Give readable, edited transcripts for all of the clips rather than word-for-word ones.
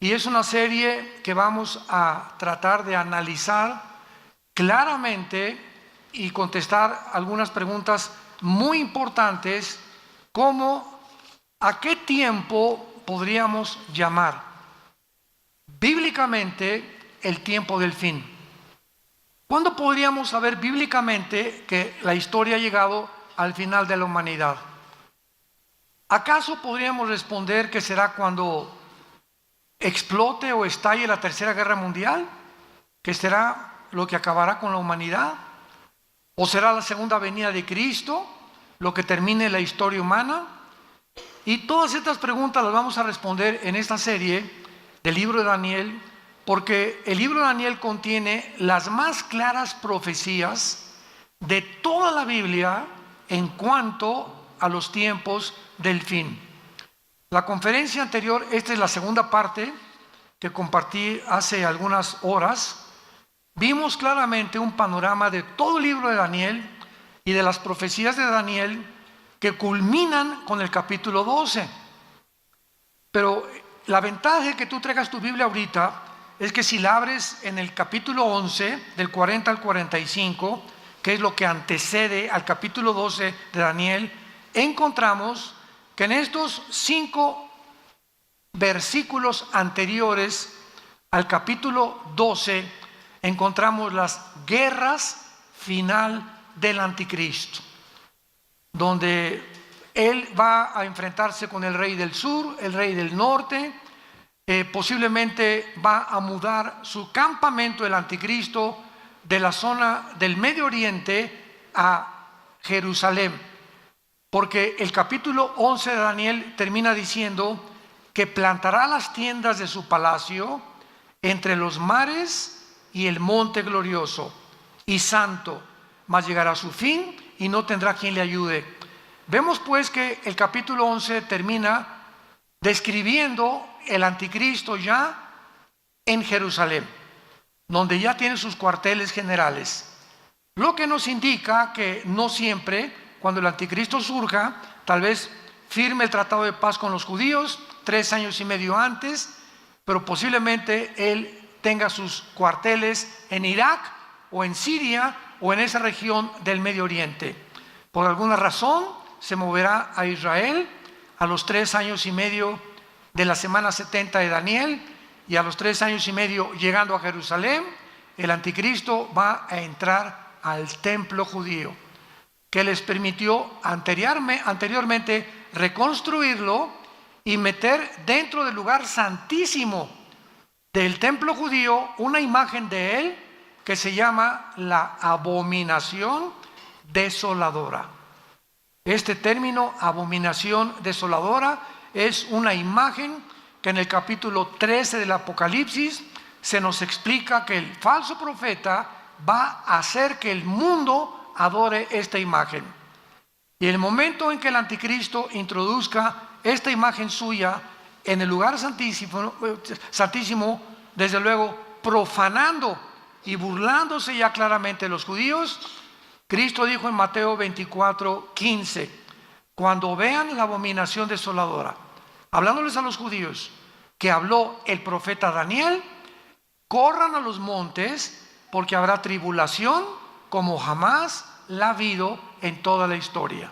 Y es una serie que vamos a tratar de analizar claramente y contestar algunas preguntas muy importantes, como ¿a qué tiempo podríamos llamar bíblicamente el tiempo del fin? ¿Cuándo podríamos saber bíblicamente que la historia ha llegado al final de la humanidad? ¿Acaso podríamos responder que será cuando explote o estalle la Tercera Guerra Mundial, que será lo que acabará con la humanidad? ¿O será la segunda venida de Cristo lo que termine la historia humana? Y todas estas preguntas las vamos a responder en esta serie del libro de Daniel, porque el libro de Daniel contiene las más claras profecías de toda la Biblia en cuanto a los tiempos del fin. La conferencia anterior, esta es la segunda parte que compartí hace algunas horas, vimos claramente un panorama de todo el libro de Daniel y de las profecías de Daniel que culminan con el capítulo 12. Pero la ventaja de que tú traigas tu Biblia ahorita es que si la abres en el capítulo 11, del 40 al 45, que es lo que antecede al capítulo 12 de Daniel, encontramos que en estos 5 versículos anteriores al capítulo 12 encontramos las guerras final del anticristo, donde él va a enfrentarse con el rey del sur, el rey del norte, posiblemente va a mudar su campamento el anticristo de la zona del Medio Oriente a Jerusalén, porque el capítulo 11 de Daniel termina diciendo que plantará las tiendas de su palacio entre los mares y el monte glorioso y santo, mas llegará a su fin y no tendrá quien le ayude. Vemos pues que el capítulo 11 termina describiendo el anticristo ya en Jerusalén, donde ya tiene sus cuarteles generales, lo que nos indica que no siempre, cuando el anticristo surja, tal vez firme el tratado de paz con los judíos 3 años y medio antes, pero posiblemente él tenga sus cuarteles en Irak o en Siria o en esa región del Medio Oriente. Por alguna razón se moverá a Israel a los 3 años y medio de la semana 70 de Daniel, y a los 3 años y medio llegando a Jerusalén, el anticristo va a entrar al templo judío, que les permitió anteriormente reconstruirlo y meter dentro del lugar santísimo del templo judío una imagen de él que se llama la abominación desoladora. Este término, abominación desoladora, es una imagen que en el capítulo 13 del Apocalipsis se nos explica que el falso profeta va a hacer que el mundo adore esta imagen. Y en el momento en que el anticristo introduzca esta imagen suya en el lugar santísimo, desde luego profanando y burlándose ya claramente de los judíos, Cristo dijo en Mateo 24:15, cuando vean la abominación desoladora, hablándoles a los judíos, que habló el profeta Daniel, corran a los montes, porque habrá tribulación como jamás la ha habido en toda la historia.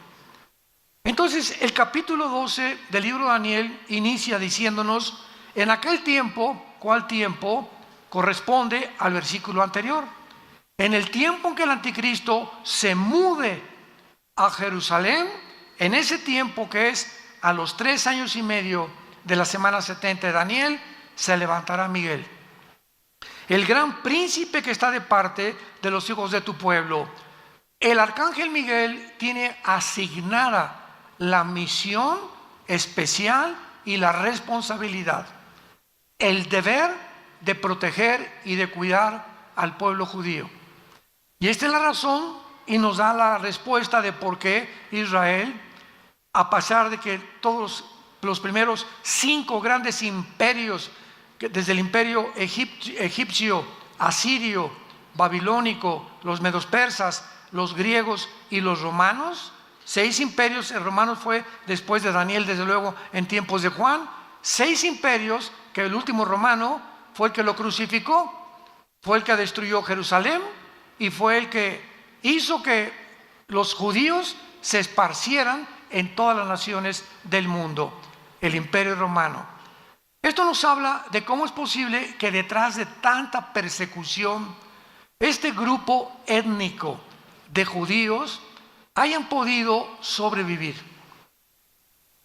Entonces el capítulo 12 del libro de Daniel inicia diciéndonos, en aquel tiempo, ¿cuál tiempo? Corresponde al versículo anterior. En el tiempo en que el anticristo se mude a Jerusalén, en ese tiempo que es a los 3 años y medio de la semana 70 de Daniel, se levantará Miguel, el gran príncipe que está de parte de los hijos de tu pueblo. El arcángel Miguel tiene asignada la misión especial y la responsabilidad, el deber de proteger y de cuidar al pueblo judío. Y esta es la razón, y nos da la respuesta de por qué Israel, a pesar de que todos los primeros 5 grandes imperios, desde el imperio egipcio, asirio, babilónico, los medos persas, los griegos y los romanos, 6 imperios, el romano fue después de Daniel, desde luego en tiempos de Juan, 6 imperios, que el último romano fue el que lo crucificó, fue el que destruyó Jerusalén y fue el que hizo que los judíos se esparcieran en todas las naciones del mundo, el imperio romano. Esto nos habla de cómo es posible que detrás de tanta persecución, este grupo étnico de judíos hayan podido sobrevivir.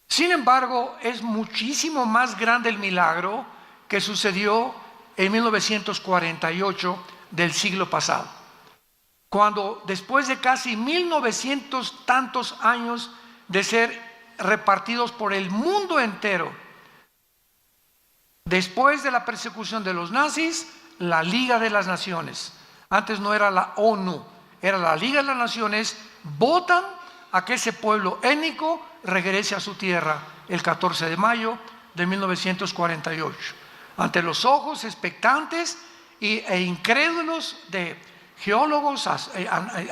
Sin embargo, es muchísimo más grande el milagro que sucedió en 1948 del siglo pasado, cuando después de casi 1900 tantos años de ser repartidos por el mundo entero, después de la persecución de los nazis, la Liga de las Naciones, antes no era la ONU, era la Liga de las Naciones, votan a que ese pueblo étnico regrese a su tierra el 14 de mayo de 1948. Ante los ojos expectantes e incrédulos de geólogos,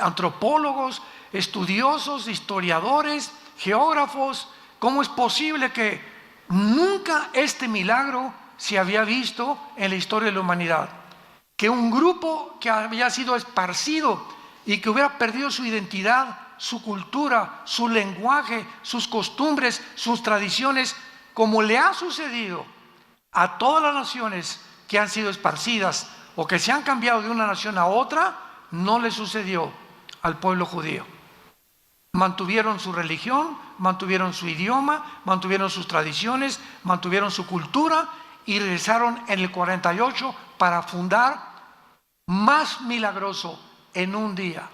antropólogos, estudiosos, historiadores, geógrafos, ¿cómo es posible que nunca este milagro se había visto en la historia de la humanidad? Que un grupo que había sido esparcido y que hubiera perdido su identidad, su cultura, su lenguaje, sus costumbres, sus tradiciones, como le ha sucedido a todas las naciones que han sido esparcidas o que se han cambiado de una nación a otra, no le sucedió al pueblo judío. Mantuvieron su religión, mantuvieron su idioma, mantuvieron sus tradiciones, mantuvieron su cultura y regresaron en el 48 para fundar más milagroso en un día.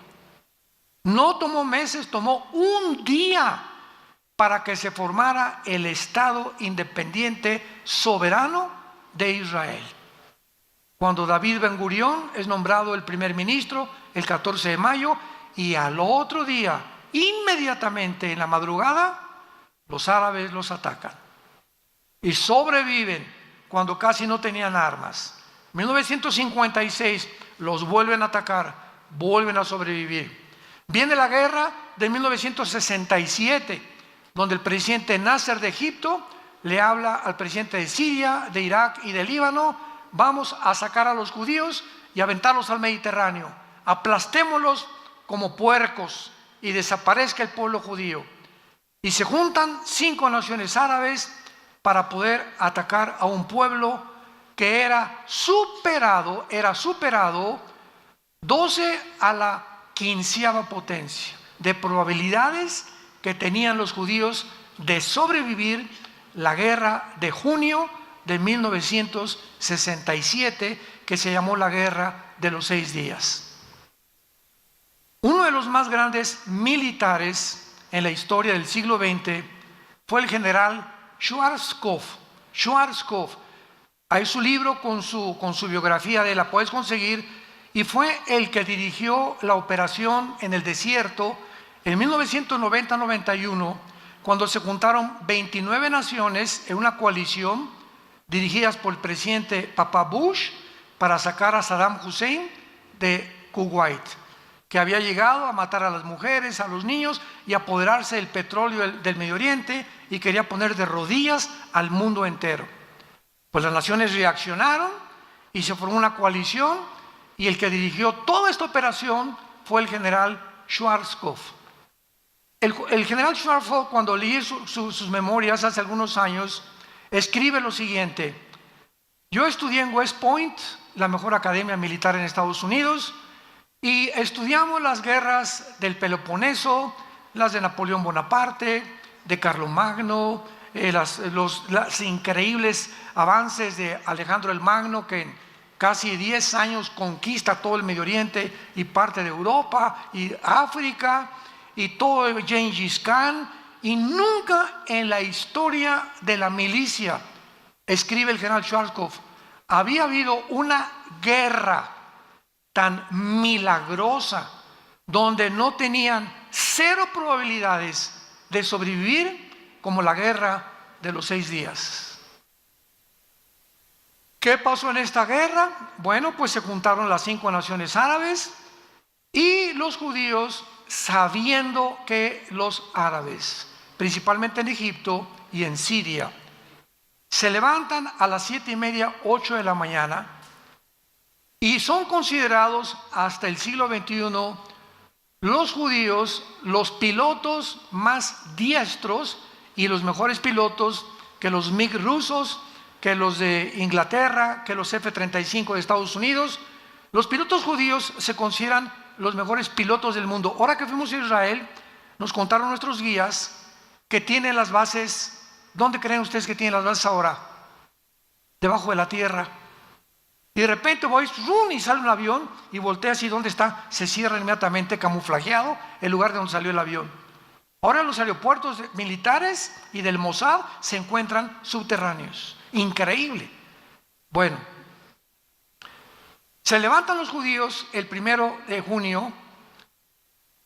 No tomó meses, tomó un día para que se formara el Estado independiente soberano de Israel. Cuando David Ben Gurión es nombrado el primer ministro el 14 de mayo y al otro día, inmediatamente en la madrugada, los árabes los atacan y sobreviven cuando casi no tenían armas. En 1956 los vuelven a atacar, vuelven a sobrevivir. Viene la guerra de 1967, donde el presidente Nasser de Egipto le habla al presidente de Siria, de Irak y de Líbano: vamos a sacar a los judíos y aventarlos al Mediterráneo, aplastémoslos como puercos y desaparezca el pueblo judío. Y se juntan 5 naciones árabes para poder atacar a un pueblo que era superado 12 a la 15ª potencia de probabilidades que tenían los judíos de sobrevivir la guerra de junio de 1967, que se llamó la Guerra de los 6 días. Uno de los más grandes militares en la historia del siglo XX fue el general Schwarzkopf. Hay su libro con su biografía de él, la puedes conseguir, y fue el que dirigió la operación en el desierto en 1990-91, cuando se juntaron 29 naciones en una coalición dirigidas por el presidente Papa Bush para sacar a Saddam Hussein de Kuwait, que había llegado a matar a las mujeres, a los niños y apoderarse del petróleo del Medio Oriente, y quería poner de rodillas al mundo entero. Pues las naciones reaccionaron y se formó una coalición, y el que dirigió toda esta operación fue el general Schwarzkopf. El general Schwarzkopf, cuando leí sus memorias hace algunos años, escribe lo siguiente: yo estudié en West Point, la mejor academia militar en Estados Unidos, y estudiamos las guerras del Peloponeso, las de Napoleón Bonaparte, de Carlomagno, los increíbles avances de Alejandro el Magno, que en casi 10 años conquista todo el Medio Oriente y parte de Europa y África, y todo Gengis Khan, y nunca en la historia de la milicia, escribe el general Schwarzkopf, había habido una guerra tan milagrosa, donde no tenían 0 probabilidades de sobrevivir, como la guerra de los 6 días. ¿Qué pasó en esta guerra? Bueno, pues se juntaron las 5 naciones árabes y los judíos, sabiendo que los árabes, principalmente en Egipto y en Siria, se levantan a las 7:30, 8 de la mañana y son considerados hasta el siglo XXI los judíos los pilotos más diestros y los mejores pilotos que los MiG rusos, que los de Inglaterra, que los F-35 de Estados Unidos. Los pilotos judíos se consideran los mejores pilotos del mundo. Ahora que fuimos a Israel, nos contaron nuestros guías que tienen las bases. ¿Dónde creen ustedes que tienen las bases ahora? Debajo de la tierra. Y de repente voy, ¡rum!, y sale un avión y voltea así, ¿dónde está? Se cierra inmediatamente, camuflajeado, el lugar de donde salió el avión. Ahora los aeropuertos militares y del Mossad se encuentran subterráneos. Increíble. Bueno, se levantan los judíos el 1 de junio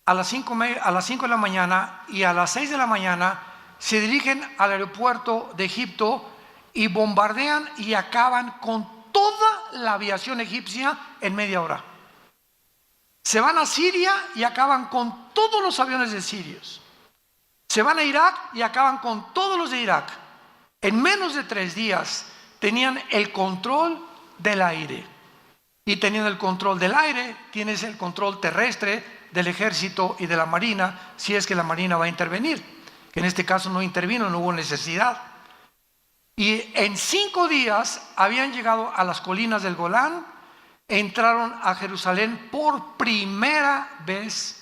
a las 5 de la mañana y a las 6 de la mañana se dirigen al aeropuerto de Egipto y bombardean y acaban con toda la aviación egipcia en media hora. Se van a Siria y acaban con todos los aviones de sirios. Se van a Irak y acaban con todos los de Irak. En menos de 3 días tenían el control del aire. Y teniendo el control del aire, tienes el control terrestre del ejército y de la marina, si es que la marina va a intervenir. Que en este caso no intervino, no hubo necesidad. Y en 5 días habían llegado a las colinas del Golán, entraron a Jerusalén por primera vez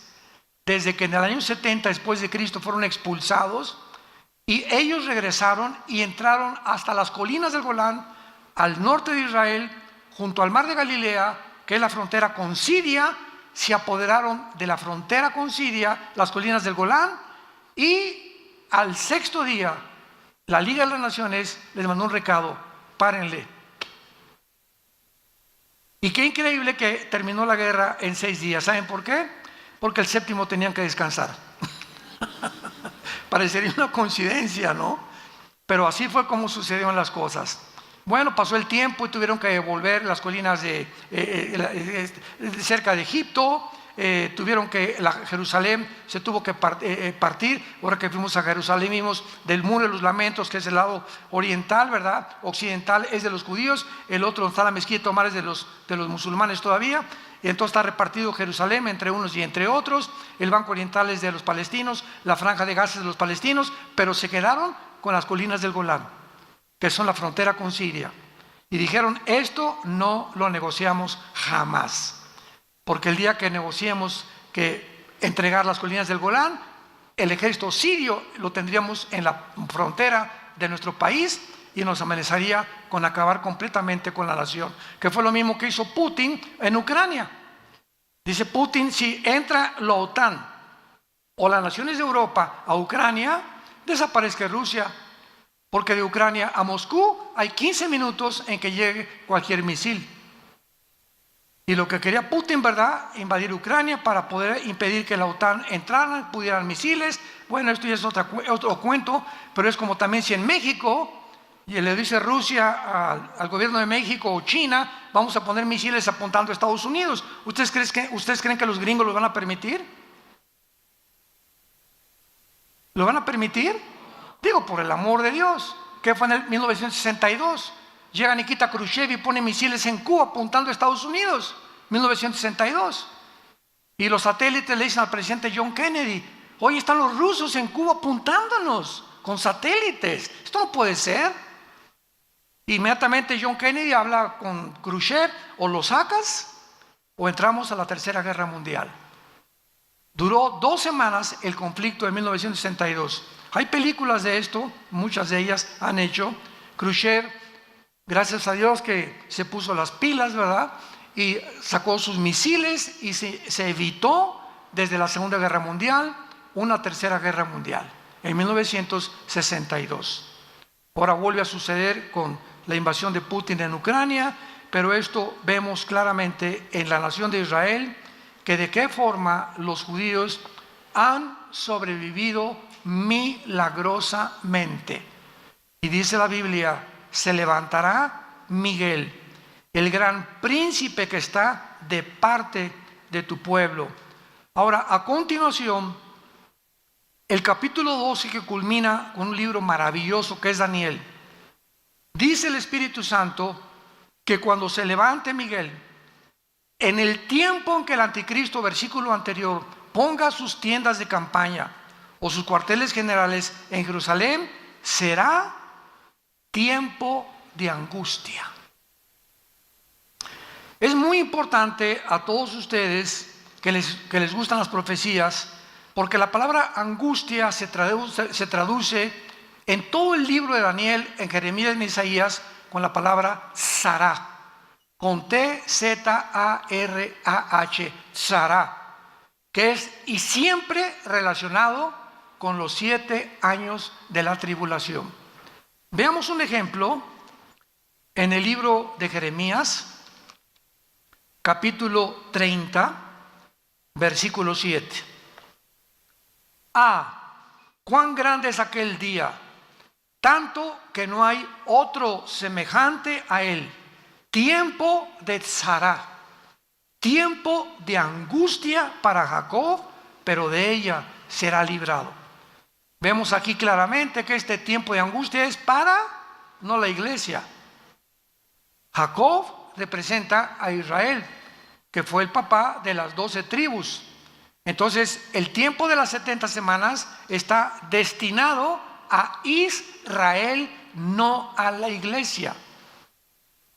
desde que en el año 70 después de Cristo fueron expulsados, y ellos regresaron y entraron hasta las colinas del Golán, al norte de Israel, junto al mar de Galilea, que es la frontera con Siria. Se apoderaron de la frontera con Siria, las colinas del Golán, y al 6.º día, la Liga de las Naciones les mandó un recado: párenle. Y qué increíble que terminó la guerra en 6 días. ¿Saben por qué? Porque el 7.º tenían que descansar. Parecería una coincidencia, ¿no? Pero así fue como sucedieron las cosas. Bueno, pasó el tiempo y tuvieron que volver las colinas cerca de Egipto. Tuvieron que, Jerusalén se tuvo que partir. Ahora que fuimos a Jerusalén vimos del muro de los lamentos, que es el lado oriental, ¿verdad? Occidental es de los judíos, el otro donde está la mezquita Omar es de los musulmanes todavía. Y entonces está repartido Jerusalén entre unos y entre otros. El banco oriental es de los palestinos, la franja de Gaza es de los palestinos, pero se quedaron con las colinas del Golán, que son la frontera con Siria. Y dijeron: esto no lo negociamos jamás, porque el día que negociemos que entregar las colinas del Golán, el ejército sirio lo tendríamos en la frontera de nuestro país y nos amenazaría con acabar completamente con la nación, que fue lo mismo que hizo Putin en Ucrania. Dice Putin: si entra la OTAN o las naciones de Europa a Ucrania, desaparezca Rusia, porque de Ucrania a Moscú hay 15 minutos en que llegue cualquier misil. Y lo que quería Putin, ¿verdad?, invadir Ucrania para poder impedir que la OTAN entrara, pudieran misiles. Bueno, esto ya es otro cuento, pero es como también si en México y le dice Rusia al gobierno de México o China: vamos a poner misiles apuntando a Estados Unidos. ¿Ustedes creen que los gringos lo van a permitir? ¿Lo van a permitir? Digo, por el amor de Dios. ¿Qué fue en el 1962? Llega Nikita Khrushchev y pone misiles en Cuba apuntando a Estados Unidos. 1962. Y los satélites le dicen al presidente John Kennedy: hoy están los rusos en Cuba apuntándonos con satélites. Esto no puede ser. Inmediatamente John Kennedy habla con Khrushchev: o lo sacas o entramos a la Tercera Guerra Mundial. Duró 2 semanas el conflicto de 1962. Hay películas de esto, muchas de ellas han hecho. Khrushchev, gracias a Dios que se puso las pilas, ¿verdad?, y sacó sus misiles y se evitó desde la Segunda Guerra Mundial una Tercera Guerra Mundial en 1962. Ahora vuelve a suceder con la invasión de Putin en Ucrania, pero esto vemos claramente en la nación de Israel, que de qué forma los judíos han sobrevivido milagrosamente. Y dice la Biblia: se levantará Miguel, el gran príncipe que está de parte de tu pueblo. Ahora, a continuación, el capítulo 12, que culmina con un libro maravilloso que es Daniel. Dice el Espíritu Santo que cuando se levante Miguel, en el tiempo en que el anticristo, versículo anterior, ponga sus tiendas de campaña o sus cuarteles generales en Jerusalén, será tiempo de angustia. Es muy importante a todos ustedes que les gustan las profecías, porque la palabra angustia se traduce en todo el libro de Daniel, en Jeremías y en Isaías, con la palabra Sarah, con T-Z-A-R-A-H, Sarah, que es y siempre relacionado con los 7 años de la tribulación. Veamos un ejemplo en el libro de Jeremías, capítulo 30, versículo 7. Cuán grande es aquel día, tanto que no hay otro semejante a él. Tiempo de tzará, tiempo de angustia para Jacob, pero de ella será librado. Vemos aquí claramente que este tiempo de angustia es para, no la iglesia. Jacob representa a Israel, que fue el papá de las 12 tribus. Entonces, el tiempo de las 70 semanas está destinado a Israel, no a la iglesia.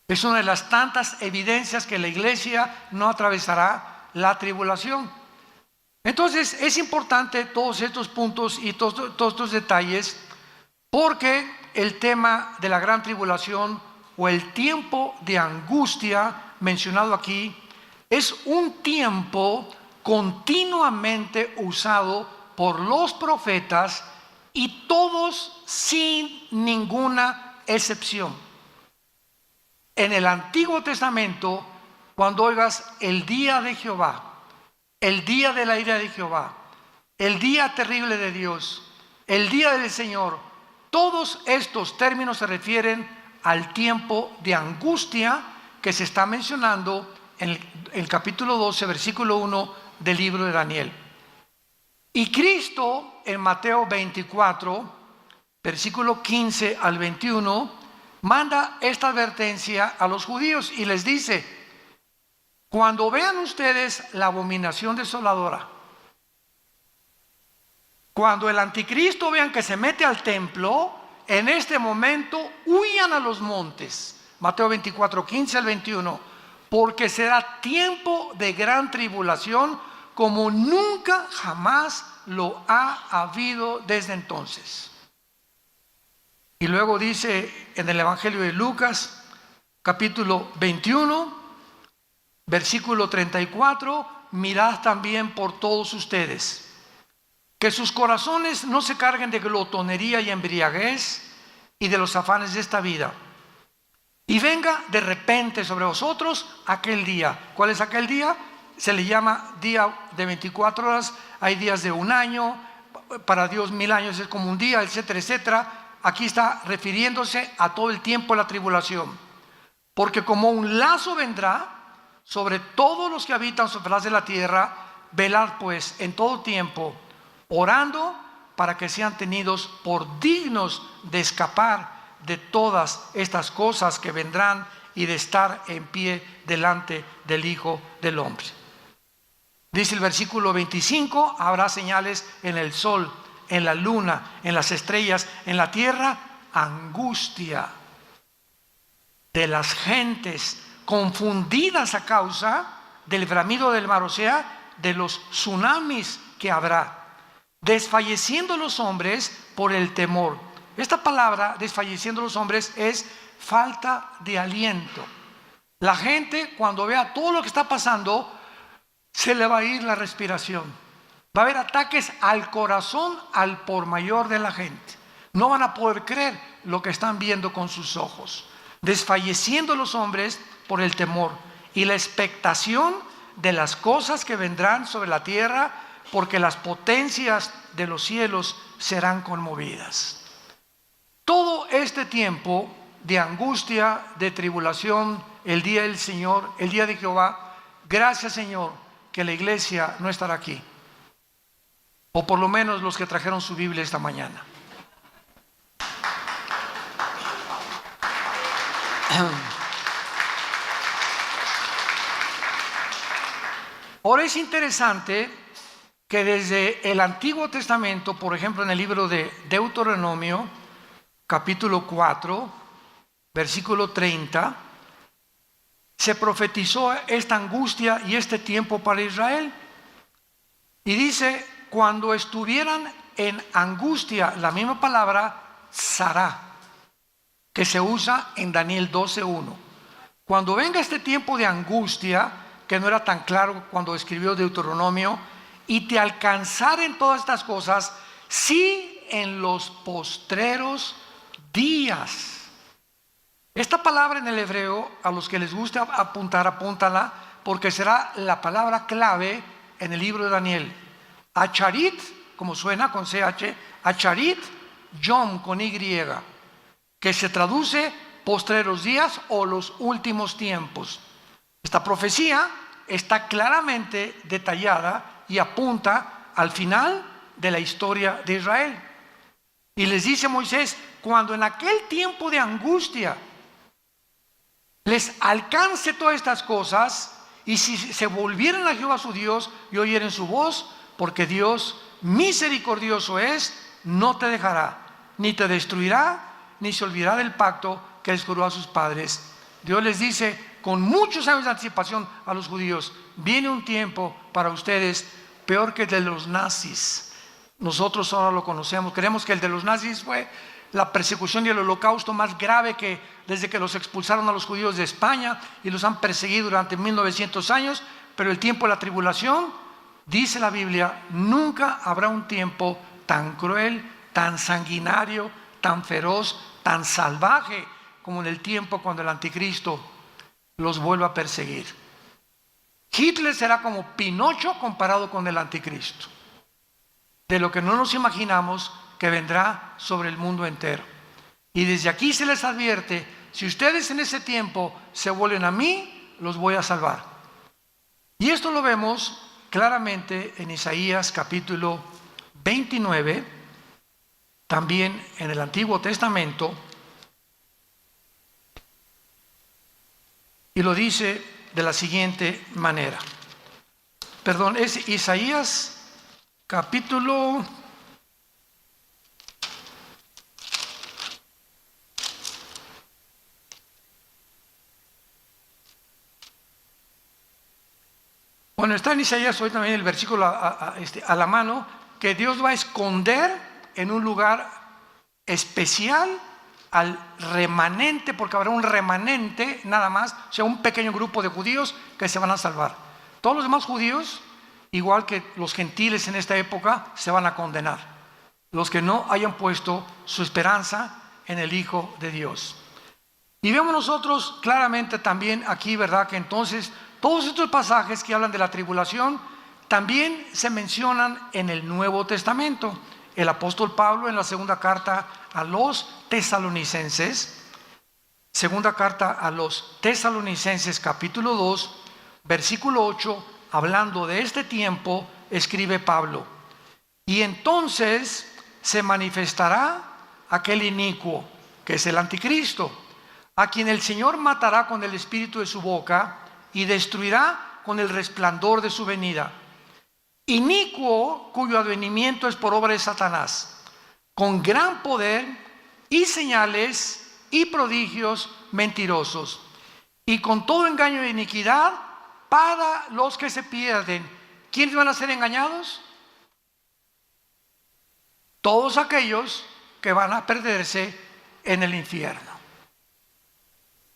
Es una de las tantas evidencias que la iglesia no atravesará la tribulación. Entonces, es importante todos estos puntos y todos estos detalles, porque el tema de la gran tribulación o el tiempo de angustia mencionado aquí es un tiempo continuamente usado por los profetas y todos sin ninguna excepción. En el Antiguo Testamento, cuando oigas el día de Jehová, el día de la ira de Jehová, el día terrible de Dios, el día del Señor, todos estos términos se refieren al tiempo de angustia que se está mencionando en el capítulo 12, versículo 1 del libro de Daniel. Y Cristo en Mateo 24, versículo 15 al 21, manda esta advertencia a los judíos y les dice: cuando vean ustedes la abominación desoladora, cuando el anticristo vean que se mete al templo, en este momento huyan a los montes. Mateo 24, 15 al 21, porque será tiempo de gran tribulación como nunca jamás lo ha habido desde entonces. Y luego dice en el Evangelio de Lucas, capítulo 21, versículo 34, mirad también por todos ustedes, que sus corazones no se carguen de glotonería y embriaguez y de los afanes de esta vida. Y venga de repente sobre vosotros aquel día. ¿Cuál es aquel día? Se le llama día de 24 horas, hay días de un año, para Dios 1000 años es como un día, etcétera, etcétera. Aquí está refiriéndose a todo el tiempo de la tribulación. Porque como un lazo vendrá sobre todos los que habitan sobre la faz de la tierra, velad pues en todo tiempo, orando para que sean tenidos por dignos de escapar de todas estas cosas que vendrán y de estar en pie delante del Hijo del Hombre. Dice el versículo 25, habrá señales en el sol, en la luna, en las estrellas, en la tierra, angustia de las gentes confundidas a causa del bramido del mar, o sea, de los tsunamis que habrá, desfalleciendo los hombres por el temor. Esta palabra, desfalleciendo los hombres, es falta de aliento. La gente, cuando vea todo lo que está pasando, se le va a ir la respiración. Va a haber ataques al corazón al por mayor de la gente. No van a poder creer lo que están viendo con sus ojos. Desfalleciendo los hombres por el temor y la expectación de las cosas que vendrán sobre la tierra, porque las potencias de los cielos serán conmovidas. Todo este tiempo de angustia, de tribulación, el día del Señor, el día de Jehová, gracias Señor que la iglesia no estará aquí, o por lo menos los que trajeron su Biblia esta mañana. Ahora es interesante que desde el Antiguo Testamento, por ejemplo en el libro de Deuteronomio, capítulo 4, versículo 30, se profetizó esta angustia y este tiempo para Israel. Y dice, cuando estuvieran en angustia, la misma palabra, Sará, que se usa en Daniel 12:1. Cuando venga este tiempo de angustia, que no era tan claro cuando escribió Deuteronomio, y te alcanzaren todas estas cosas, sí en los postreros días. Esta palabra en el hebreo, a los que les guste apuntar, apúntala, porque será la palabra clave en el libro de Daniel. Acharit, como suena con CH, Acharit, Yom con Y, que se traduce postreros días o los últimos tiempos. Esta profecía está claramente detallada y apunta al final de la historia de Israel. Y les dice Moisés, cuando en aquel tiempo de angustia les alcance todas estas cosas, y si se volvieran a Jehová su Dios y oyeren su voz, porque Dios misericordioso es, no te dejará, ni te destruirá, ni se olvidará del pacto que les juró a sus padres. Dios les dice con muchos años de anticipación a los judíos, viene un tiempo para ustedes peor que el de los nazis. Nosotros ahora lo conocemos, creemos que el de los nazis fue la persecución y el holocausto más grave que desde que los expulsaron a los judíos de España y los han perseguido durante 1900 años, pero el tiempo de la tribulación, dice la Biblia, nunca habrá un tiempo tan cruel, tan sanguinario, tan feroz, tan salvaje como en el tiempo cuando el anticristo los vuelva a perseguir. Hitler será como Pinocho comparado con el anticristo, de lo que no nos imaginamos que vendrá sobre el mundo entero. Y desde aquí se les advierte, si ustedes en ese tiempo se vuelven a mí, los voy a salvar. Y esto lo vemos claramente en Isaías capítulo 29, también en el Antiguo Testamento, y lo dice de la siguiente manera. Perdón, es Isaías capítulo 29. Bueno, está en Isaías hoy también el versículo a la mano, que Dios va a esconder en un lugar especial al remanente, porque habrá un remanente nada más, o sea, un pequeño grupo de judíos que se van a salvar. Todos los demás judíos, igual que los gentiles en esta época, se van a condenar. Los que no hayan puesto su esperanza en el Hijo de Dios. Y vemos nosotros claramente también aquí, ¿verdad?, que entonces todos estos pasajes que hablan de la tribulación también se mencionan en el Nuevo Testamento. El apóstol Pablo en la segunda carta a los tesalonicenses, segunda carta a los tesalonicenses capítulo 2, versículo 8, hablando de este tiempo, escribe Pablo: y entonces se manifestará aquel inicuo, que es el anticristo, a quien el Señor matará con el espíritu de su boca y destruirá con el resplandor de su venida. Inicuo, cuyo advenimiento es por obra de Satanás, con gran poder y señales y prodigios mentirosos, y con todo engaño de iniquidad para los que se pierden. ¿Quiénes van a ser engañados? Todos aquellos que van a perderse en el infierno.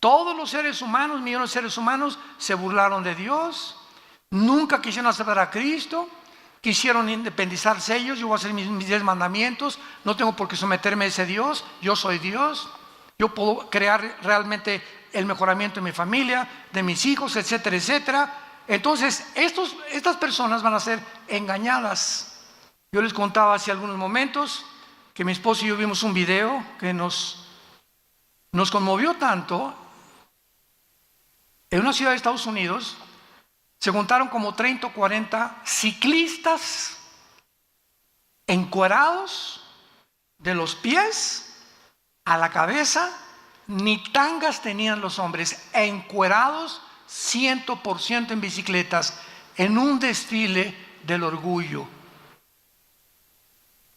Todos los seres humanos, millones de seres humanos, se burlaron de Dios, nunca quisieron aceptar a Cristo, quisieron independizarse ellos. Yo voy a hacer mis 10 mandamientos, no tengo por qué someterme a ese Dios, yo soy Dios, yo puedo crear realmente el mejoramiento de mi familia, de mis hijos, etcétera, etcétera. Entonces, estas personas van a ser engañadas. Yo les contaba hace algunos momentos que mi esposo y yo vimos un video que nos conmovió tanto. En una ciudad de Estados Unidos se juntaron como 30 o 40 ciclistas encuerados de los pies a la cabeza, ni tangas tenían los hombres, encuerados 100% en bicicletas, en un desfile del orgullo.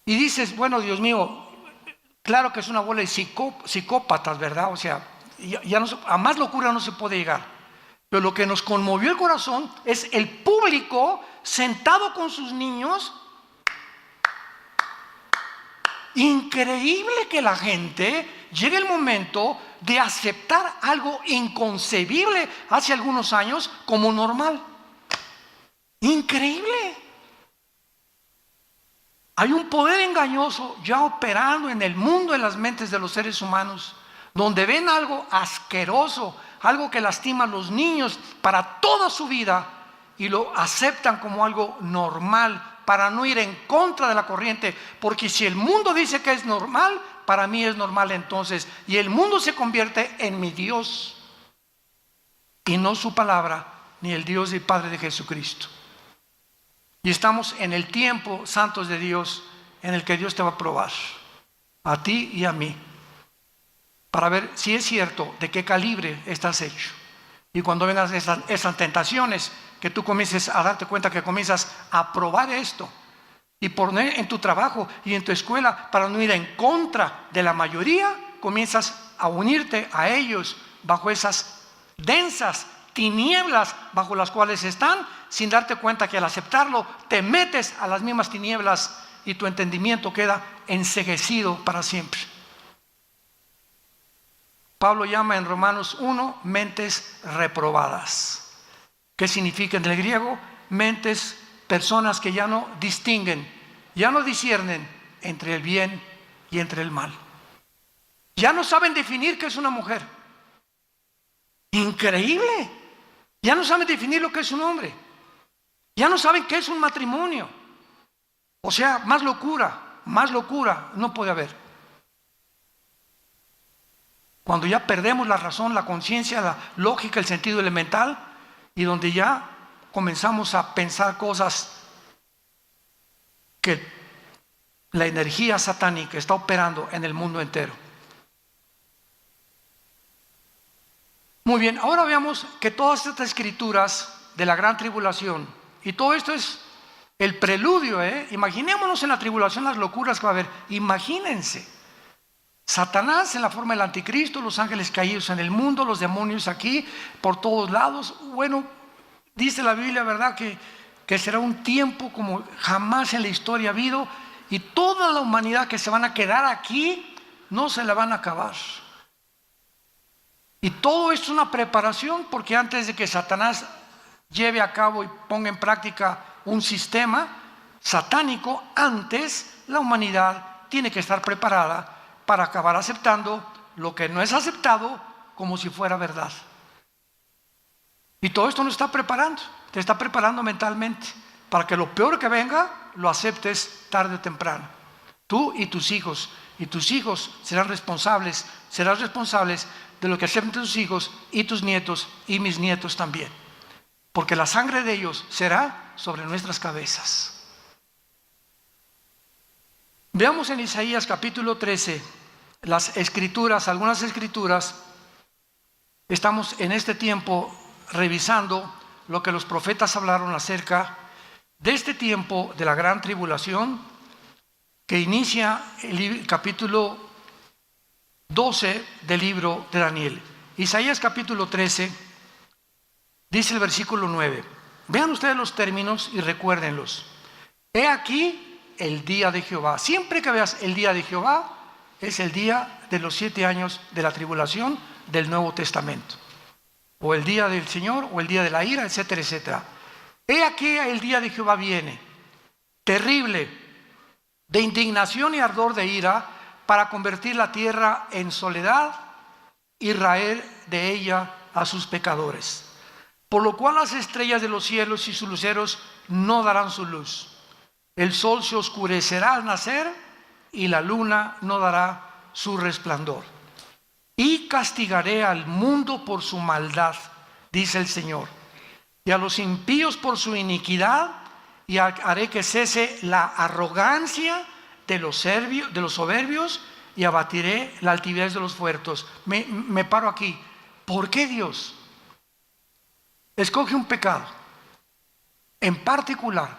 Y dices, bueno, Dios mío, claro que es una bola de psicópatas, ¿verdad? O sea, ya no, a más locura no se puede llegar. Pero lo que nos conmovió el corazón es el público sentado con sus niños. Increíble que la gente llegue el momento de aceptar algo inconcebible hace algunos años como normal. Increíble. Hay un poder engañoso ya operando en el mundo, en las mentes de los seres humanos, donde ven algo asqueroso, algo que lastima a los niños para toda su vida y lo aceptan como algo normal para no ir en contra de la corriente, porque si el mundo dice que es normal, para mí es normal entonces, y el mundo se convierte en mi Dios y no su palabra, ni el Dios y Padre de Jesucristo. Y estamos en el tiempo, santos de Dios, en el que Dios te va a probar, a ti y a mí, para ver si es cierto de qué calibre estás hecho. Y cuando vengan esas tentaciones, que tú comiences a darte cuenta que comienzas a probar esto y poner en tu trabajo y en tu escuela para no ir en contra de la mayoría, comienzas a unirte a ellos bajo esas densas tinieblas bajo las cuales están, sin darte cuenta que al aceptarlo te metes a las mismas tinieblas y tu entendimiento queda enceguecido para siempre. Pablo llama en Romanos 1 mentes reprobadas. ¿Qué significa en el griego? Mentes, personas que ya no distinguen, ya no disciernen entre el bien y entre el mal. Ya no saben definir qué es una mujer. Increíble. Ya no saben definir lo que es un hombre. Ya no saben qué es un matrimonio. O sea, más locura no puede haber. Cuando ya perdemos la razón, la conciencia, la lógica, el sentido elemental, y donde ya comenzamos a pensar cosas que la energía satánica está operando en el mundo entero. Muy bien, ahora veamos que todas estas escrituras de la gran tribulación, y todo esto es el preludio, imaginémonos en la tribulación las locuras que va a haber, imagínense. Satanás en la forma del anticristo, los ángeles caídos en el mundo, los demonios aquí, por todos lados. Bueno, dice la Biblia, ¿verdad?, que será un tiempo como jamás en la historia ha habido, y toda la humanidad que se van a quedar aquí, no se la van a acabar. Y todo esto es una preparación, porque antes de que Satanás lleve a cabo y ponga en práctica un sistema satánico, antes la humanidad tiene que estar preparada para acabar aceptando lo que no es aceptado como si fuera verdad. Y todo esto nos está preparando, te está preparando mentalmente para que lo peor que venga lo aceptes tarde o temprano. Tú y tus hijos serán responsables, serás responsables de lo que acepten tus hijos y tus nietos y mis nietos también, porque la sangre de ellos será sobre nuestras cabezas. Veamos en Isaías capítulo 13 las escrituras, algunas escrituras. Estamos en este tiempo revisando lo que los profetas hablaron acerca de este tiempo de la gran tribulación que inicia el capítulo 12 del libro de Daniel. Isaías capítulo 13 dice el versículo 9. Vean ustedes los términos y recuérdenlos. He aquí el día de Jehová. Siempre que veas el día de Jehová, es el día de los 7 años de la tribulación del Nuevo Testamento, o el día del Señor, o el día de la ira, etcétera, etcétera. He aquí el día de Jehová viene, terrible, de indignación y ardor de ira, para convertir la tierra en soledad y raer de ella a sus pecadores. Por lo cual las estrellas de los cielos y sus luceros no darán su luz. El sol se oscurecerá al nacer y la luna no dará su resplandor. Y castigaré al mundo por su maldad, dice el Señor, y a los impíos por su iniquidad, y haré que cese la arrogancia de los soberbios, y abatiré la altivez de los fuertes. Me paro aquí. ¿Por qué Dios escoge un pecado en particular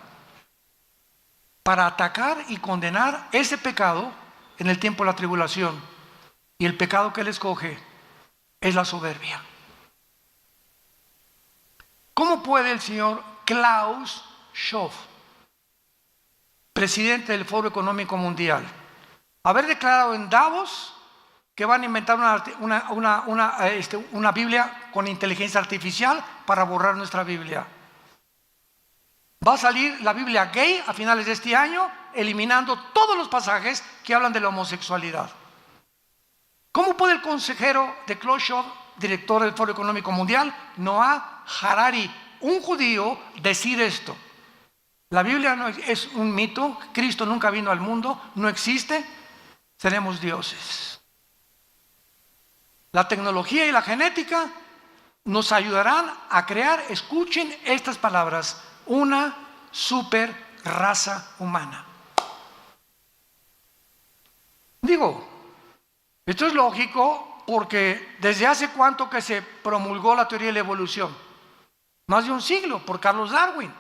para atacar y condenar ese pecado en el tiempo de la tribulación? Y el pecado que Él escoge es la soberbia. ¿Cómo puede el señor Klaus Schwab, presidente del Foro Económico Mundial, haber declarado en Davos que van a inventar una Biblia con inteligencia artificial para borrar nuestra Biblia? Va a salir la Biblia gay a finales de este año, eliminando todos los pasajes que hablan de la homosexualidad. ¿Cómo puede el consejero de Klaus Schwab, director del Foro Económico Mundial, Noah Harari, un judío, decir esto? La Biblia no es un mito, Cristo nunca vino al mundo, no existe, seremos dioses. La tecnología y la genética nos ayudarán a crear, escuchen estas palabras, una super raza humana. Digo, esto es lógico porque desde hace cuánto que se promulgó la teoría de la evolución, más de un siglo, por Carlos Darwin.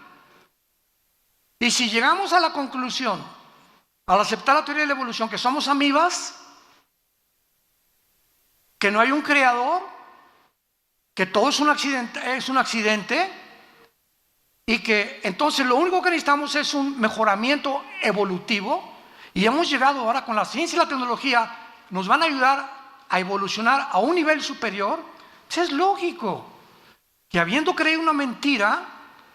Y si llegamos a la conclusión, al aceptar la teoría de la evolución, que somos amibas, que no hay un creador, que todo es un accidente, y que entonces lo único que necesitamos es un mejoramiento evolutivo, y hemos llegado ahora con la ciencia y la tecnología, nos van a ayudar a evolucionar a un nivel superior, pues es lógico que habiendo creído una mentira,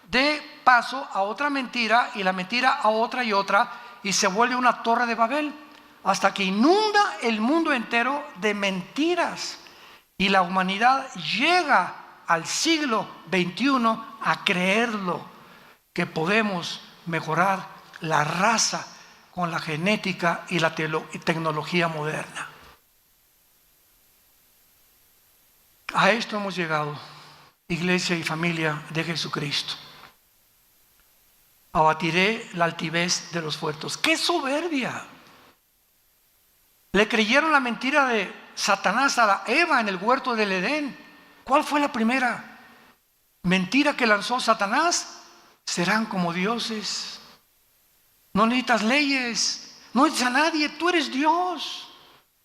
dé paso a otra mentira y la mentira a otra y otra, y se vuelve una torre de Babel, hasta que inunda el mundo entero de mentiras, y la humanidad llega al siglo XXI a creerlo, que podemos mejorar la raza con la genética y la tecnología moderna. A esto hemos llegado, iglesia y familia de Jesucristo. Abatiré la altivez de los fuertes. ¡Qué soberbia! Le creyeron la mentira de Satanás a Eva en el huerto del Edén. ¿Cuál fue la primera mentira que lanzó Satanás? Serán como dioses. No necesitas leyes, no necesitas a nadie, tú eres Dios.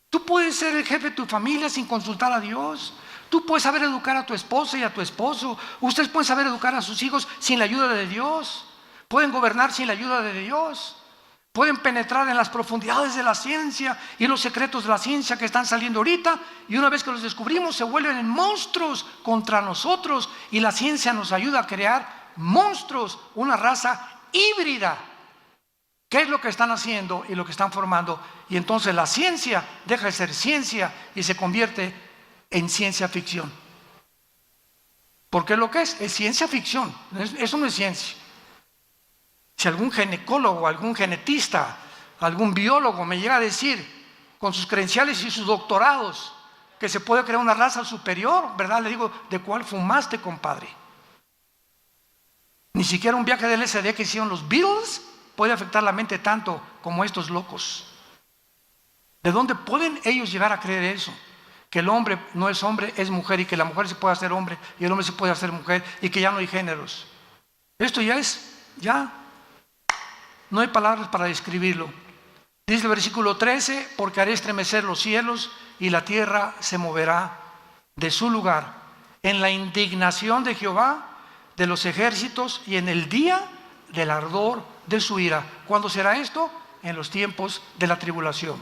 Tú puedes ser el jefe de tu familia sin consultar a Dios. Tú puedes saber educar a tu esposa y a tu esposo. Ustedes pueden saber educar a sus hijos sin la ayuda de Dios. Pueden gobernar sin la ayuda de Dios. Pueden penetrar en las profundidades de la ciencia y los secretos de la ciencia que están saliendo ahorita, y una vez que los descubrimos se vuelven monstruos contra nosotros, y la ciencia nos ayuda a crear monstruos, una raza híbrida. ¿Qué es lo que están haciendo y lo que están formando? Y entonces la ciencia deja de ser ciencia y se convierte en ciencia ficción. Porque lo que es ciencia ficción, eso no es ciencia. Si algún ginecólogo, algún genetista, algún biólogo me llega a decir, con sus credenciales y sus doctorados, que se puede crear una raza superior, ¿verdad? Le digo, ¿de cuál fumaste, compadre? Ni siquiera un viaje del LSD que hicieron los Beatles puede afectar la mente tanto como estos locos. ¿De dónde pueden ellos llegar a creer eso? Que el hombre no es hombre, es mujer, y que la mujer se puede hacer hombre y el hombre se puede hacer mujer, y que ya no hay géneros. Esto ya no hay palabras para describirlo. Dice el versículo 13, porque haré estremecer los cielos y la tierra se moverá de su lugar en la indignación de Jehová de los ejércitos y en el día del ardor de su ira. ¿Cuándo será esto? En los tiempos de la tribulación.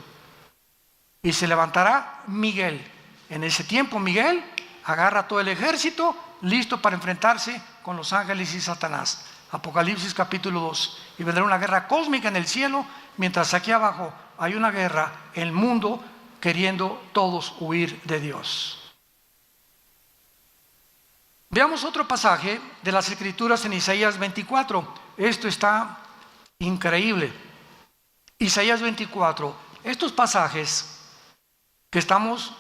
Y se levantará Miguel. En ese tiempo Miguel agarra todo el ejército listo para enfrentarse con los ángeles y Satanás. Apocalipsis capítulo 2. Y vendrá una guerra cósmica en el cielo, mientras aquí abajo hay una guerra en el mundo queriendo todos huir de Dios. Veamos otro pasaje de las Escrituras en Isaías 24. Esto está increíble. Isaías 24. Estos pasajes que estamos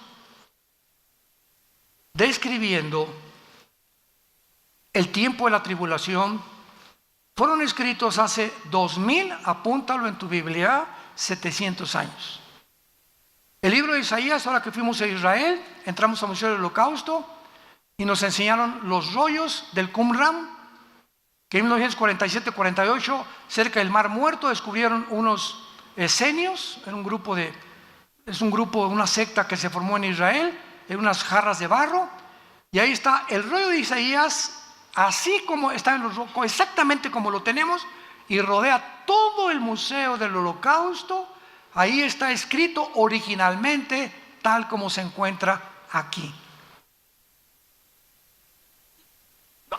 describiendo el tiempo de la tribulación fueron escritos hace 2000, apúntalo en tu Biblia, 700 años. El libro de Isaías, ahora que fuimos a Israel, entramos al Museo del Holocausto y nos enseñaron los rollos del Qumran, que en 1947-48, cerca del Mar Muerto, descubrieron unos esenios, es un grupo, una secta que se formó en Israel, en unas jarras de barro, y ahí está el rollo de Isaías, así como está en los rocos, exactamente como lo tenemos, y rodea todo el Museo del Holocausto. Ahí está escrito originalmente tal como se encuentra aquí.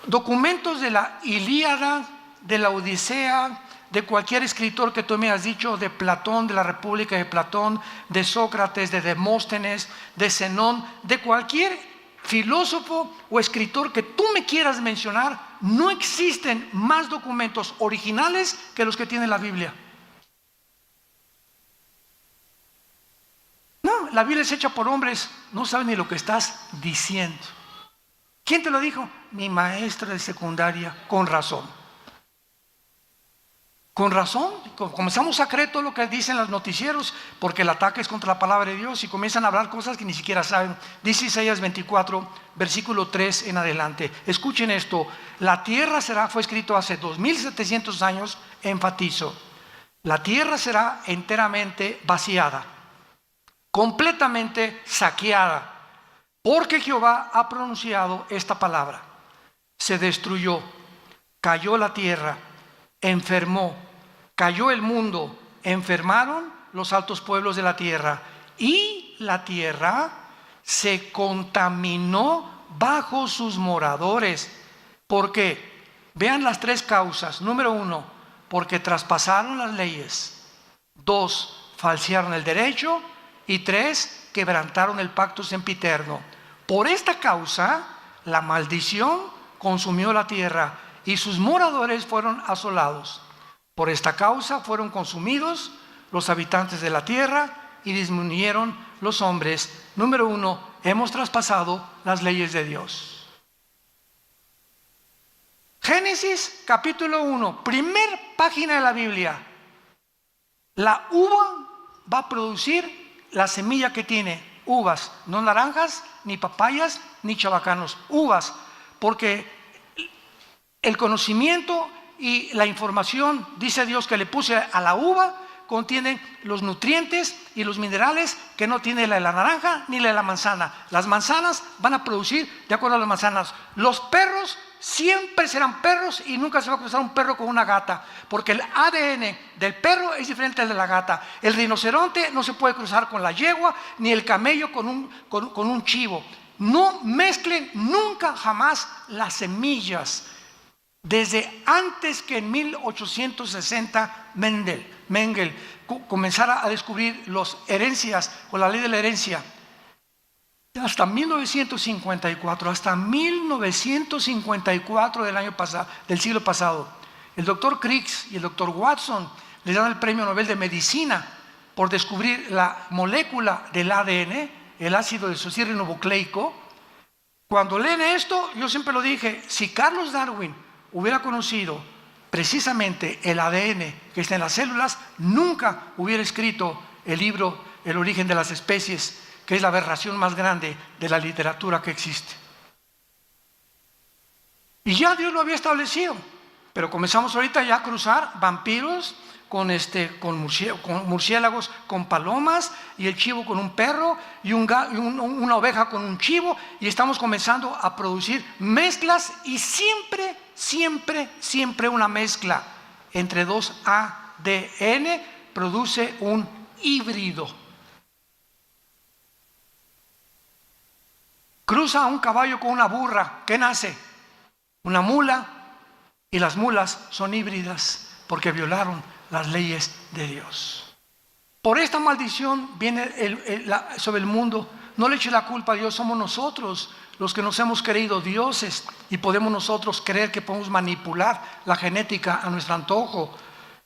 Documentos de la Ilíada, de la Odisea, de cualquier escritor que tú me has dicho, de Platón, de la República de Platón, de Sócrates, de Demóstenes, de Zenón, de cualquier filósofo o escritor que tú me quieras mencionar, no existen más documentos originales que los que tiene la Biblia. No, la Biblia es hecha por hombres, no saben ni lo que estás diciendo. ¿Quién te lo dijo? Mi maestra de secundaria, con razón. Con razón, comenzamos a creer todo lo que dicen los noticieros, porque el ataque es contra la palabra de Dios y comienzan a hablar cosas que ni siquiera saben. Dice Isaías 24, versículo 3 en adelante. Escuchen esto: la tierra fue escrito hace 2700 años, enfatizo. La tierra será enteramente vaciada, completamente saqueada, porque Jehová ha pronunciado esta palabra. Se destruyó, cayó la tierra, enfermó, cayó el mundo, enfermaron los altos pueblos de la tierra, y la tierra se contaminó bajo sus moradores. ¿Por qué? Vean las tres causas. Número 1, porque traspasaron las leyes. 2, falsearon el derecho. Y 3, quebrantaron el pacto sempiterno. Por esta causa, la maldición consumió la tierra y sus moradores fueron asolados. Por esta causa fueron consumidos los habitantes de la tierra y disminuyeron los hombres. Número 1, hemos traspasado las leyes de Dios. Génesis capítulo 1, primer página de la Biblia. La uva va a producir la semilla que tiene uvas, no naranjas, ni papayas, ni chabacanos, uvas, porque el conocimiento y la información, dice Dios, que le puse a la uva, contienen los nutrientes y los minerales que no tiene la de la naranja ni la de la manzana. Las manzanas van a producir de acuerdo a las manzanas. Los perros siempre serán perros y nunca se va a cruzar un perro con una gata, porque el ADN del perro es diferente al de la gata. El rinoceronte no se puede cruzar con la yegua, ni el camello con un chivo. No mezclen nunca jamás las semillas. Desde antes que en 1860 Mengel comenzara a descubrir las herencias o la ley de la herencia, hasta 1954 del año pasado, del siglo pasado, el doctor Crick y el doctor Watson les dan el premio Nobel de Medicina por descubrir la molécula del ADN, el ácido desoxirribonucleico. Cuando leen esto, yo siempre lo dije, si Carlos Darwin hubiera conocido precisamente el ADN que está en las células, nunca hubiera escrito el libro El origen de las especies, que es la aberración más grande de la literatura que existe. Y ya Dios lo había establecido, pero comenzamos ahorita ya a cruzar vampiros con murciélagos, con palomas, y el chivo con un perro, y una oveja con un chivo, y estamos comenzando a producir mezclas, y siempre una mezcla entre dos ADN produce un híbrido. Cruza un caballo con una burra, ¿qué nace? Una mula, y las mulas son híbridas porque violaron las leyes de Dios. Por esta maldición viene sobre el mundo. No le eche la culpa a Dios, somos nosotros los que nos hemos creído dioses y podemos nosotros creer que podemos manipular la genética a nuestro antojo.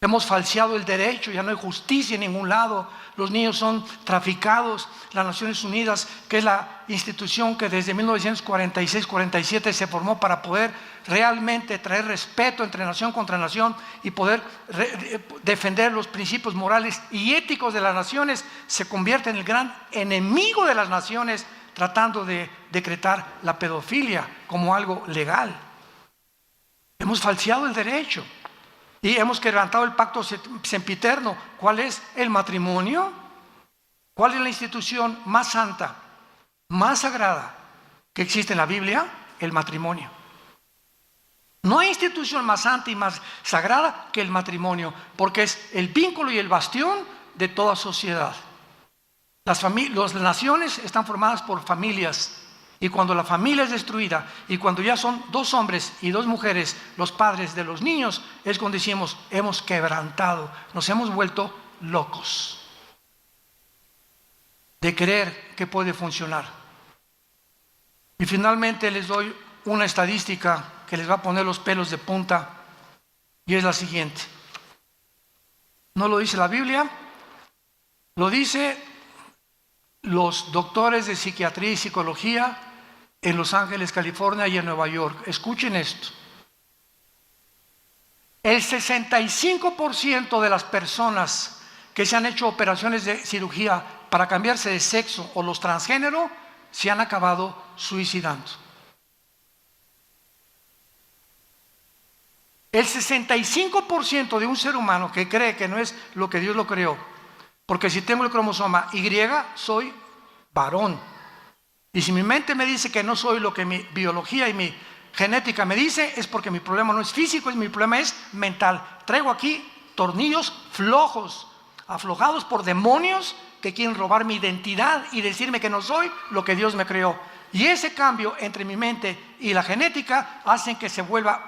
Hemos falseado el derecho, ya no hay justicia en ningún lado. Los niños son traficados. Las Naciones Unidas, que es la institución que desde 1946-47 se formó para poder realmente traer respeto entre nación contra nación y poder defender los principios morales y éticos de las naciones, se convierte en el gran enemigo de las naciones, tratando de decretar la pedofilia como algo legal. Hemos falseado el derecho. Y hemos quebrantado el pacto sempiterno. ¿Cuál es el matrimonio? ¿Cuál es la institución más santa, más sagrada que existe en la Biblia? El matrimonio. No hay institución más santa y más sagrada que el matrimonio, porque es el vínculo y el bastión de toda sociedad. Las naciones están formadas por familias. Y cuando la familia es destruida, y cuando ya son 2 hombres y 2 mujeres los padres de los niños, es cuando decimos, hemos quebrantado, nos hemos vuelto locos de creer que puede funcionar. Y finalmente les doy una estadística que les va a poner los pelos de punta, y es la siguiente. No lo dice la Biblia, lo dice los doctores de psiquiatría y psicología en Los Ángeles, California y en Nueva York. Escuchen esto. El 65% de las personas que se han hecho operaciones de cirugía para cambiarse de sexo o los transgénero se han acabado suicidando. El 65% de un ser humano que cree que no es lo que Dios lo creó, porque si tengo el cromosoma Y, soy varón. Y si mi mente me dice que no soy lo que mi biología y mi genética me dice, es porque mi problema no es físico, mi problema es mental. Traigo aquí tornillos flojos, aflojados por demonios que quieren robar mi identidad y decirme que no soy lo que Dios me creó. Y ese cambio entre mi mente y la genética hacen que se vuelva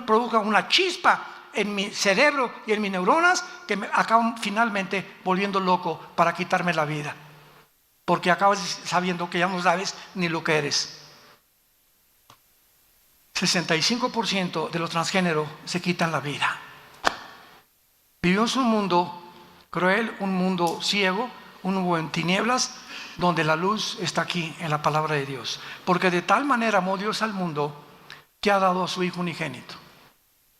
produzca una chispa en mi cerebro y en mis neuronas que me acaban finalmente volviendo loco para quitarme la vida. Porque acabas sabiendo que ya no sabes ni lo que eres. 65% de los transgéneros se quitan la vida. Vivimos un mundo cruel, un mundo ciego, un mundo en tinieblas, donde la luz está aquí en la palabra de Dios. Porque de tal manera amó Dios al mundo que ha dado a su Hijo unigénito,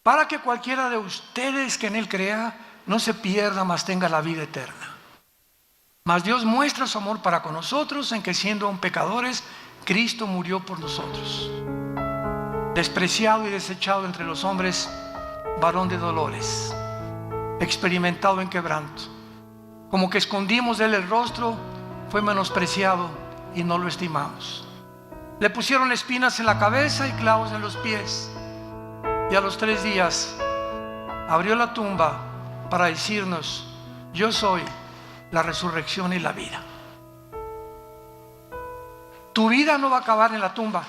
para que cualquiera de ustedes que en Él crea no se pierda, mas tenga la vida eterna. Mas Dios muestra su amor para con nosotros en que siendo aún pecadores, Cristo murió por nosotros. Despreciado y desechado entre los hombres, varón de dolores, experimentado en quebranto. Como que escondimos de Él el rostro, fue menospreciado y no lo estimamos. Le pusieron espinas en la cabeza y clavos en los pies. Y a los 3 días abrió la tumba para decirnos, yo soy la resurrección y la vida. Tu vida no va a acabar en la tumba,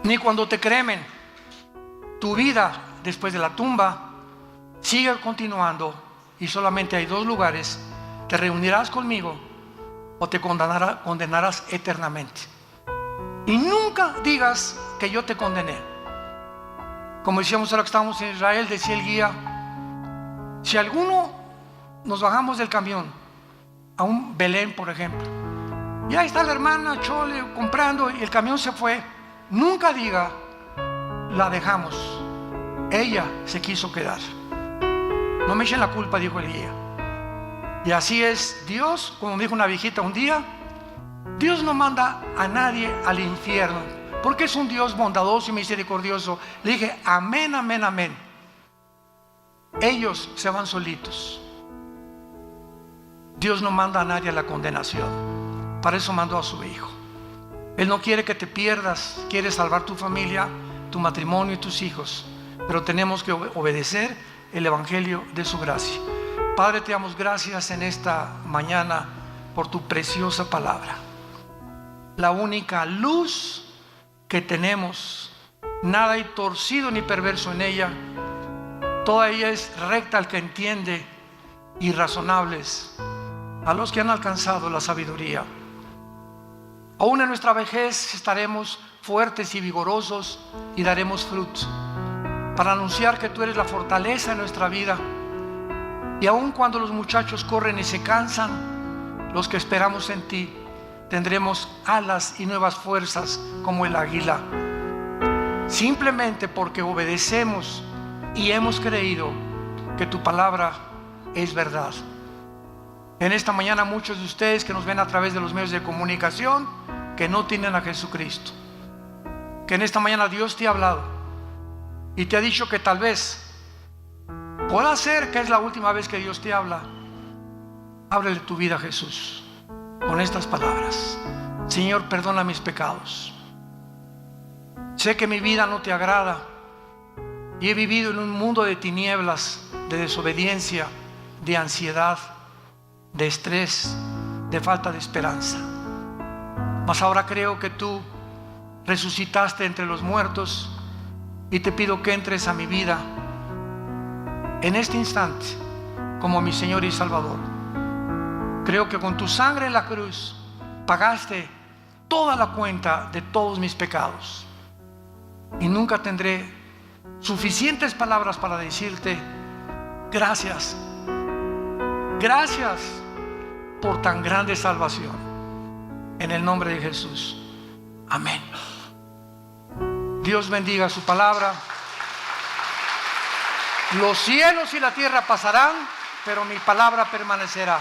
ni cuando te cremen. Tu vida después de la tumba sigue continuando y solamente hay 2 lugares: te reunirás conmigo o te condenarás eternamente. Y nunca digas que yo te condené. Como decíamos ahora que estábamos en Israel, decía el guía, si alguno nos bajamos del camión a un Belén, por ejemplo, y ahí está la hermana Chole comprando y el camión se fue, nunca diga, la dejamos, ella se quiso quedar. No me echen la culpa, dijo el guía. Y así es Dios, como me dijo una viejita un día, Dios no manda a nadie al infierno, porque es un Dios bondadoso y misericordioso. Le dije, amén, amén, amén. Ellos se van solitos. Dios no manda a nadie a la condenación. Para eso mandó a su Hijo. Él no quiere que te pierdas, quiere salvar tu familia, tu matrimonio y tus hijos. Pero tenemos que obedecer el Evangelio de su gracia. Padre, te damos gracias en esta mañana por tu preciosa palabra. La única luz que tenemos, nada hay torcido ni perverso en ella. Toda ella es recta al que entiende y razonables a los que han alcanzado la sabiduría. Aún en nuestra vejez estaremos fuertes y vigorosos y daremos fruto. para anunciar que tú eres la fortaleza de nuestra vida. Y aun cuando los muchachos corren y se cansan, los que esperamos en ti tendremos alas y nuevas fuerzas como el águila. Simplemente porque obedecemos y hemos creído que tu palabra es verdad. En esta mañana muchos de ustedes que nos ven a través de los medios de comunicación que no tienen a Jesucristo, que en esta mañana Dios te ha hablado y te ha dicho que tal vez pueda ser que es la última vez que Dios te habla. Ábrele tu vida a Jesús con estas palabras: Señor, perdona mis pecados. Sé que mi vida no te agrada y he vivido en un mundo de tinieblas, de desobediencia, de ansiedad, de estrés, de falta de esperanza. Mas ahora creo que tú resucitaste entre los muertos y te pido que entres a mi vida en este instante como mi Señor y Salvador. Creo que con tu sangre en la cruz pagaste toda la cuenta de todos mis pecados y nunca tendré suficientes palabras para decirte gracias. Gracias por tan grande salvación. En el nombre de Jesús. Amén. Dios bendiga su palabra. Los cielos y la tierra pasarán, pero mi palabra permanecerá.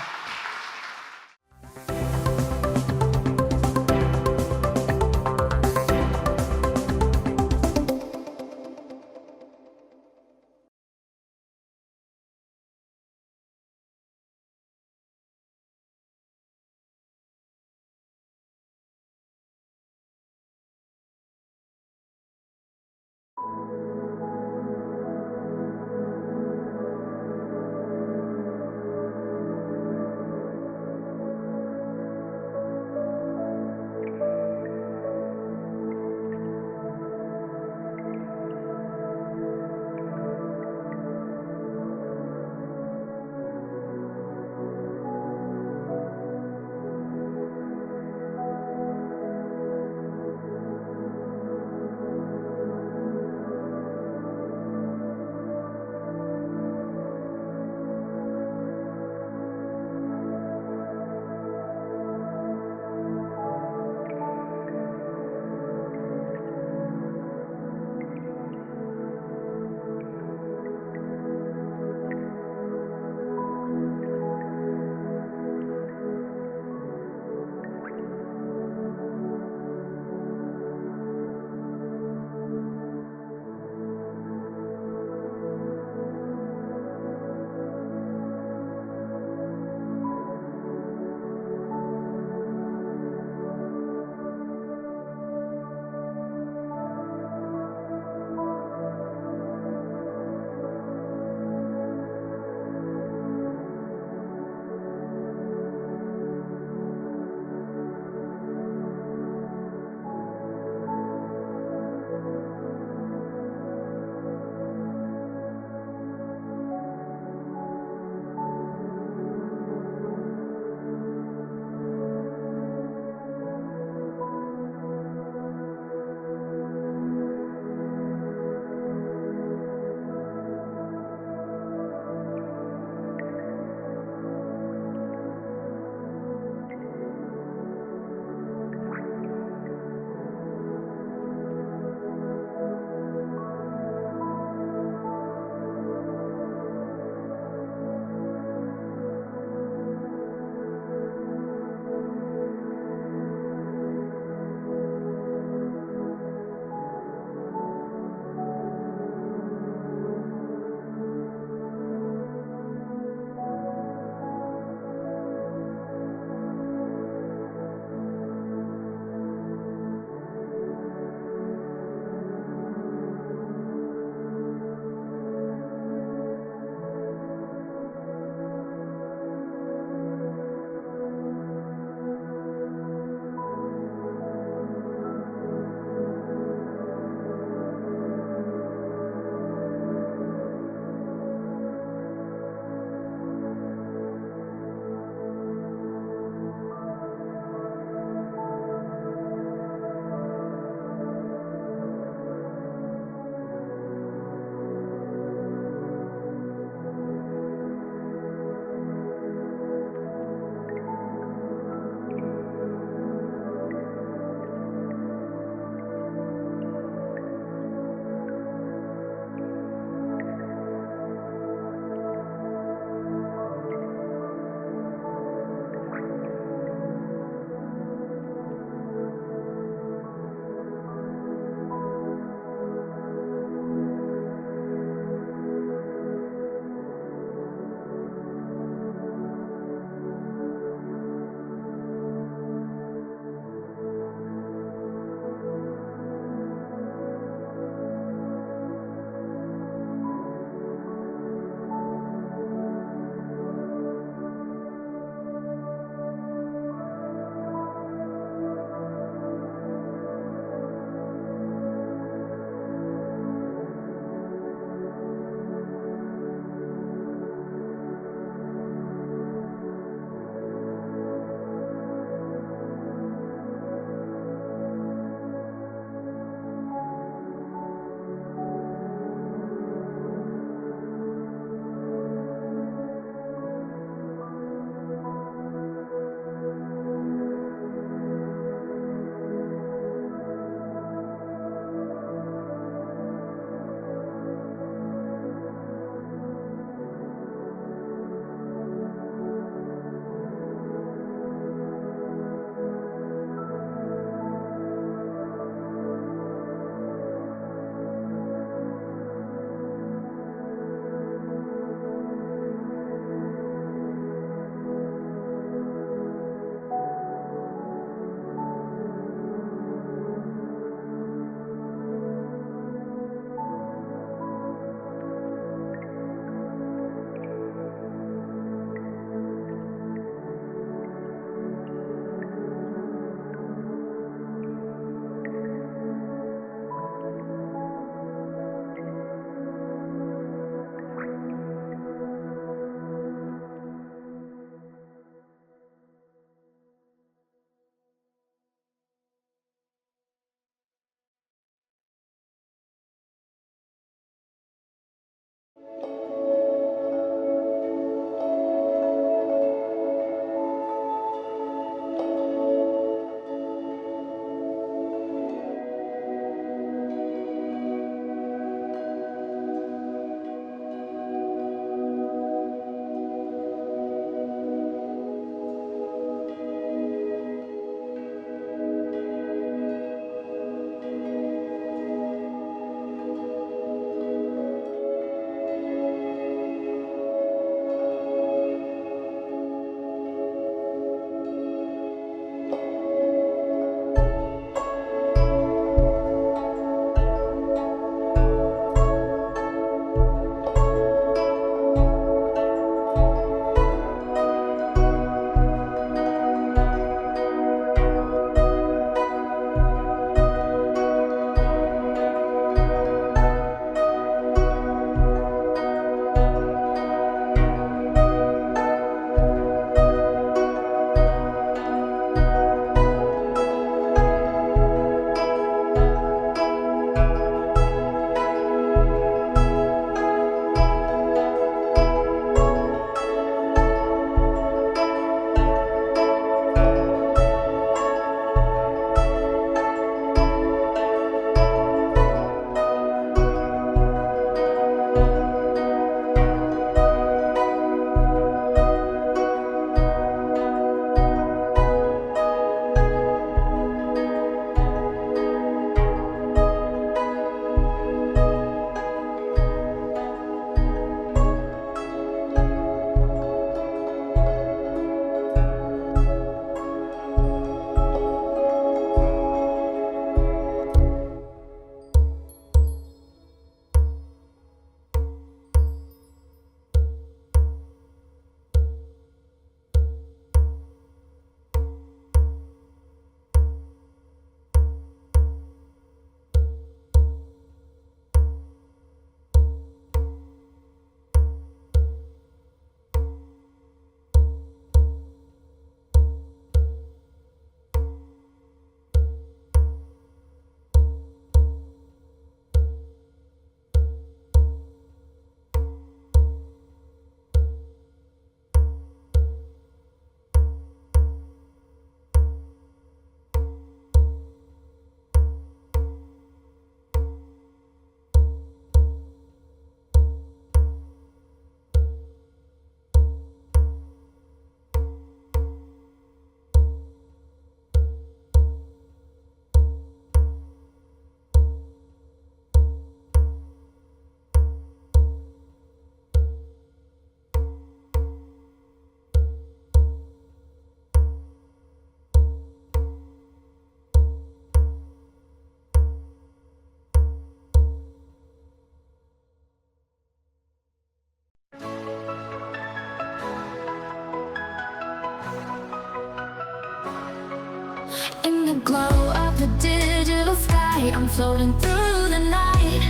In the glow of the digital sky, I'm floating through the night,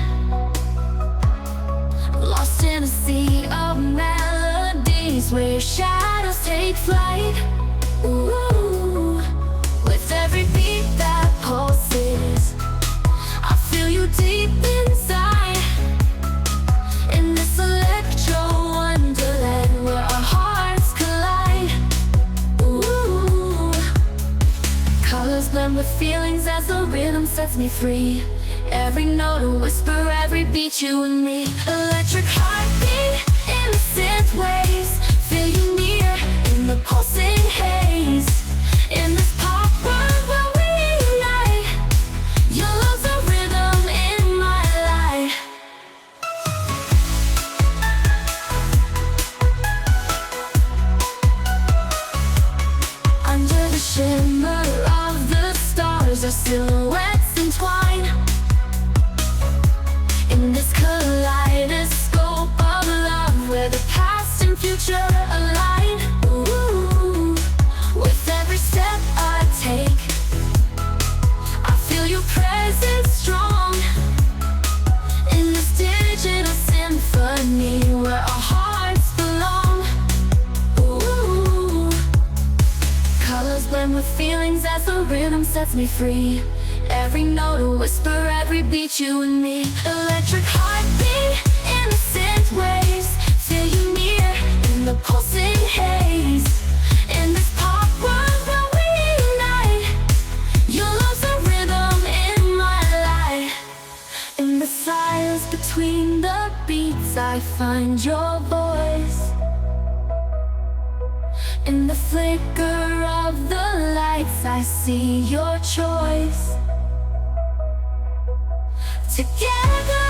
lost in a sea of melodies where shadows take flight. Ooh, with every beat that pulses, I feel you deep inside. In this electro wonderland where our hearts collide. Ooh, colors blend with feelings as the rhythm sets me free. Every note a whisper, every beat, you and me. Electric heartbeat in the synth waves, feel you near in the pulsing haze. In this pop world where we unite, your love's a rhythm in my life. Under the shimmer of the stars, our silhouettes entwine. In this kaleidoscope of love, where the past and future align. Ooh, with every step I take, I feel your presence strong. In this digital symphony where our hearts belong. Ooh, colors blend with feelings as the rhythm sets me free. Every note a whisper, every beat, you and me. Electric heartbeat in the synth waves, feel you near in the pulsing haze. In this pop world where we unite, your love's a rhythm in my life. In the silence between the beats, I find your voice. In the flicker of the lights, I see your choice. Together